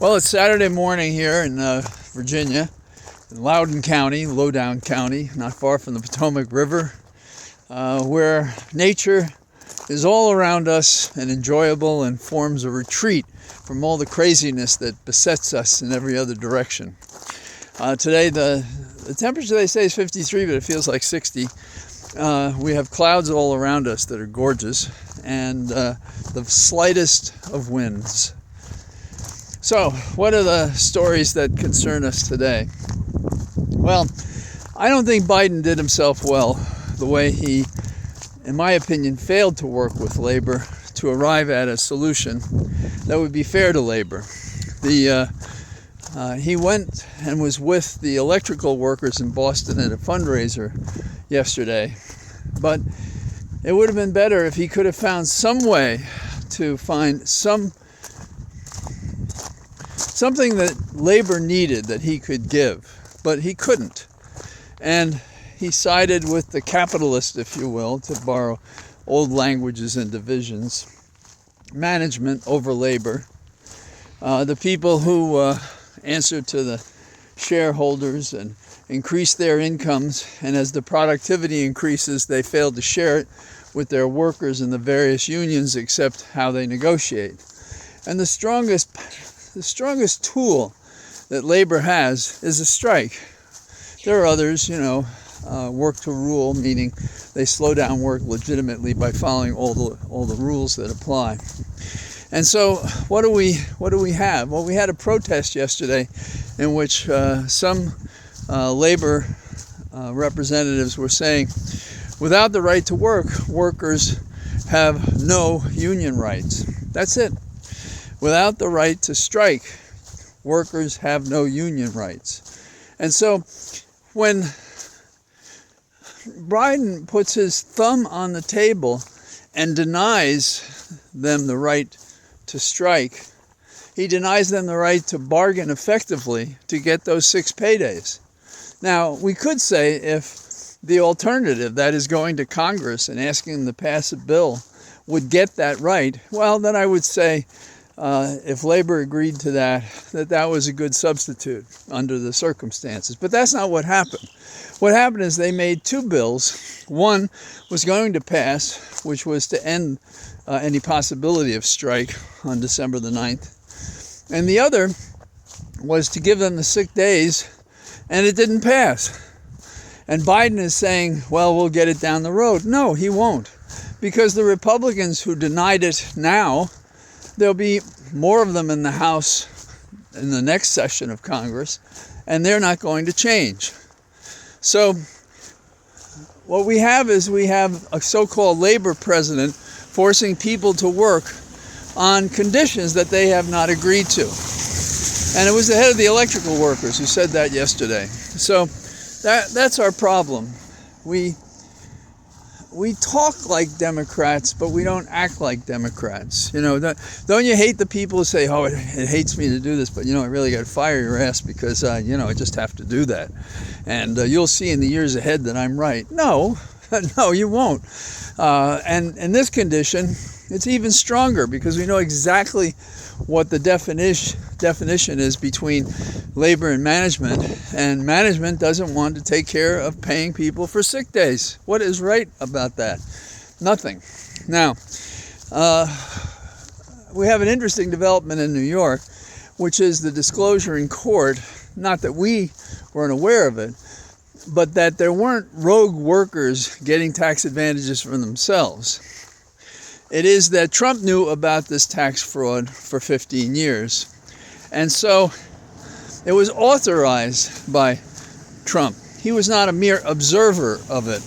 Well, it's Saturday morning here in Virginia, in Loudoun County, Lowdown County, not far from the Potomac River, where nature is all around us and enjoyable and forms a retreat from all the craziness that besets us in every other direction. Today, the temperature they say is 53, but it feels like 60. We have clouds all around us that are gorgeous, and the slightest of winds. So, what are the stories that concern us today? Well, I don't think Biden did himself well the way he, in my opinion, failed to work with labor to arrive at a solution that would be fair to labor. He went and was with the electrical workers in Boston at a fundraiser yesterday, but it would have been better if he could have found some way to find something that labor needed that he could give, but he couldn't. And he sided with the capitalists, if you will, to borrow old languages and divisions, management over labor, the people who answer to the shareholders and increase their incomes, and as the productivity increases, they fail to share it with their workers and the various unions except how they negotiate. And the strongest tool that labor has is a strike. There are others, work to rule, meaning they slow down work legitimately by following all the rules that apply. And so what do we have? Well, we had a protest yesterday in which some labor representatives were saying, without the right to work, workers have no union rights. That's it. Without the right to strike, workers have no union rights. And so when Biden puts his thumb on the table and denies them the right to strike, he denies them the right to bargain effectively to get those 6 paydays. Now, we could say if the alternative, that is going to Congress and asking them to pass a bill, would get that right, well, then I would say if labor agreed to that was a good substitute under the circumstances. But that's not what happened. What happened is they made 2 bills. One was going to pass, which was to end any possibility of strike on December the 9th. And the other was to give them the 6 days, and it didn't pass. And Biden is saying, well, we'll get it down the road. No, he won't. Because the Republicans who denied it now, there'll be more of them in the House in the next session of Congress, and they're not going to change. So what we have is a so-called labor president forcing people to work on conditions that they have not agreed to. And it was the head of the electrical workers who said that yesterday. So that's our problem. We talk like Democrats, but we don't act like Democrats. Don't you hate the people who say, oh, it hates me to do this, but, I really got to fire your ass because, I just have to do that. And you'll see in the years ahead that I'm right. No, you won't. And in this condition, it's even stronger because we know exactly what the definition is between labor and management doesn't want to take care of paying people for sick days. What is right about that? Nothing. Now, we have an interesting development in New York, which is the disclosure in court, not that we weren't aware of it, but that there weren't rogue workers getting tax advantages for themselves. It is that Trump knew about this tax fraud for 15 years. And so it was authorized by Trump. He was not a mere observer of it.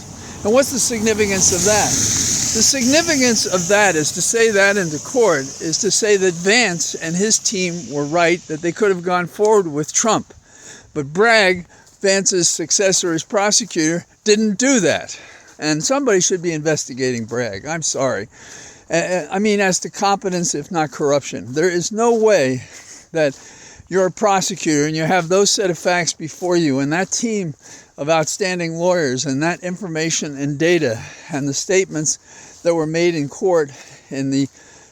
And what's the significance of that? The significance of that is to say that into court is to say that Vance and his team were right, that they could have gone forward with Trump. But Bragg, Vance's successor as prosecutor, didn't do that. And somebody should be investigating Bragg. I'm sorry. As to competence, if not corruption. There is no way that you're a prosecutor and you have those set of facts before you and that team of outstanding lawyers and that information and data and the statements that were made in court in the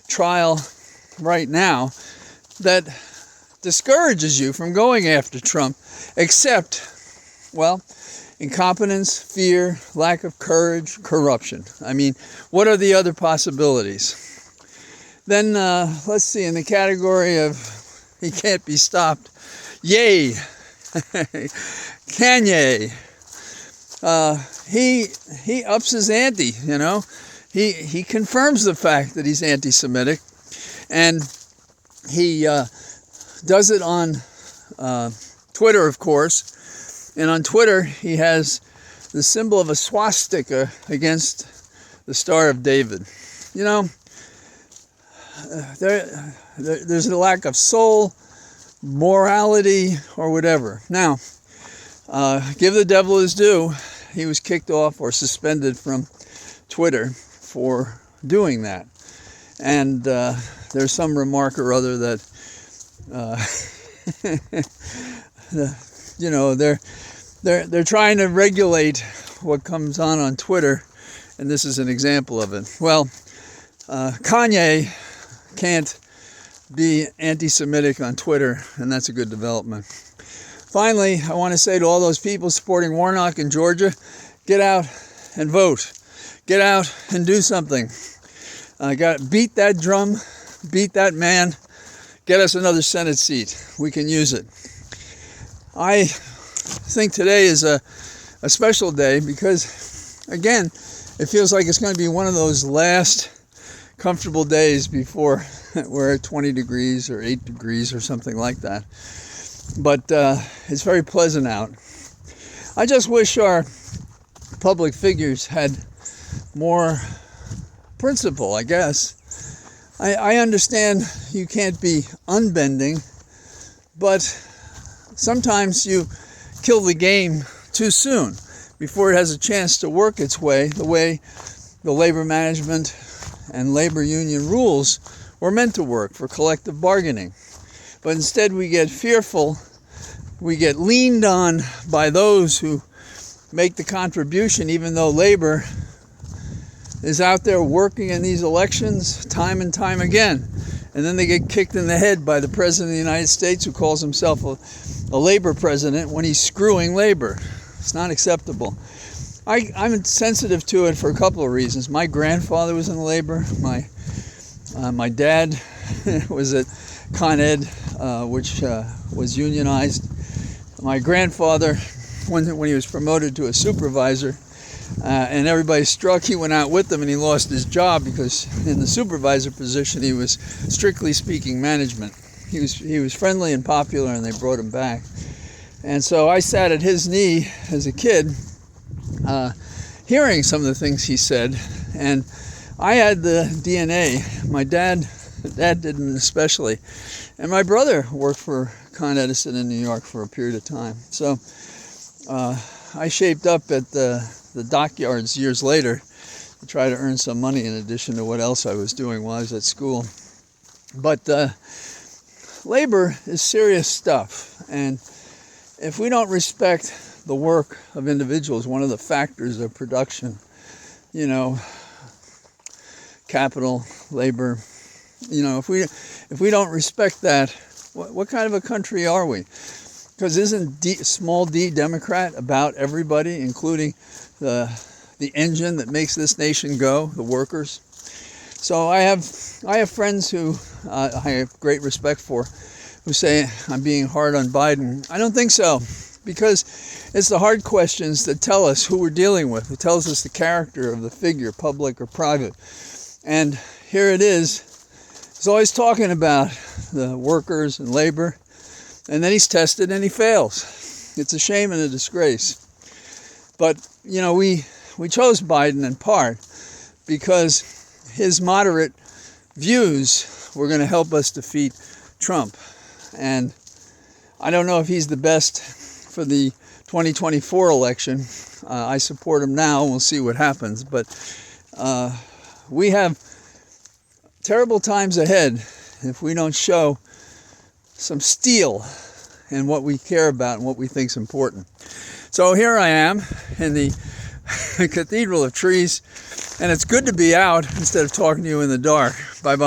trial right now, that discourages you from going after Trump, except, well, incompetence, fear, lack of courage, corruption. I mean, what are the other possibilities? Then, let's see, in the category of he can't be stopped, yay, Kanye. He ups his ante, you know. He confirms the fact that he's anti-Semitic, and he does it on Twitter, of course. And on Twitter, he has the symbol of a swastika against the Star of David. You know, there's a lack of soul, morality, or whatever. Now, give the devil his due. He was kicked off or suspended from Twitter for doing that. And there's some remark or other that, you know, they're trying to regulate what comes on Twitter, and this is an example of it. Well, Kanye can't be anti-Semitic on Twitter, and that's a good development. Finally, I want to say to all those people supporting Warnock in Georgia, get out and vote. Get out and do something. Beat that drum, beat that man, get us another Senate seat. We can use it. I think today is a special day because, again, it feels like it's going to be one of those last comfortable days before we're at 20 degrees or 8 degrees or something like that. But it's very pleasant out. I just wish our public figures had more principle, I guess. I understand you can't be unbending, but sometimes you kill the game too soon before it has a chance to work its way the way the labor management and labor union rules were meant to work for collective bargaining. But instead we get fearful, we get leaned on by those who make the contribution, even though labor is out there working in these elections time and time again. And then they get kicked in the head by the President of the United States, who calls himself a labor president, when he's screwing labor. It's not acceptable. I'm sensitive to it for a couple of reasons. My grandfather was in labor. My dad was at Con Ed, which was unionized. My grandfather, when he was promoted to a supervisor, and everybody struck, he went out with them and he lost his job because in the supervisor position he was, strictly speaking, management. He was friendly and popular, and they brought him back. And so I sat at his knee as a kid, hearing some of the things he said, and I had the DNA. My dad didn't especially. And my brother worked for Con Edison in New York for a period of time. So I shaped up at the dockyards years later to try to earn some money in addition to what else I was doing while I was at school. But labor is serious stuff. And if we don't respect the work of individuals, one of the factors of production, you know, capital, labor, you know, if we don't respect that, what kind of a country are we? Because isn't small d Democrat about everybody, including the engine that makes this nation go, the workers? So I have friends who I have great respect for, who say I'm being hard on Biden. I don't think so, because it's the hard questions that tell us who we're dealing with. It tells us the character of the figure, public or private. And here it is. He's always talking about the workers and labor, and then he's tested and he fails. It's a shame and a disgrace. But, you know, we chose Biden in part because his moderate views were going to help us defeat Trump. And I don't know if he's the best for the 2024 election. I support him now, and we'll see what happens. But we have terrible times ahead if we don't show some steel in what we care about and what we think is important. So here I am in the Cathedral of Trees, and it's good to be out instead of talking to you in the dark. Bye-bye.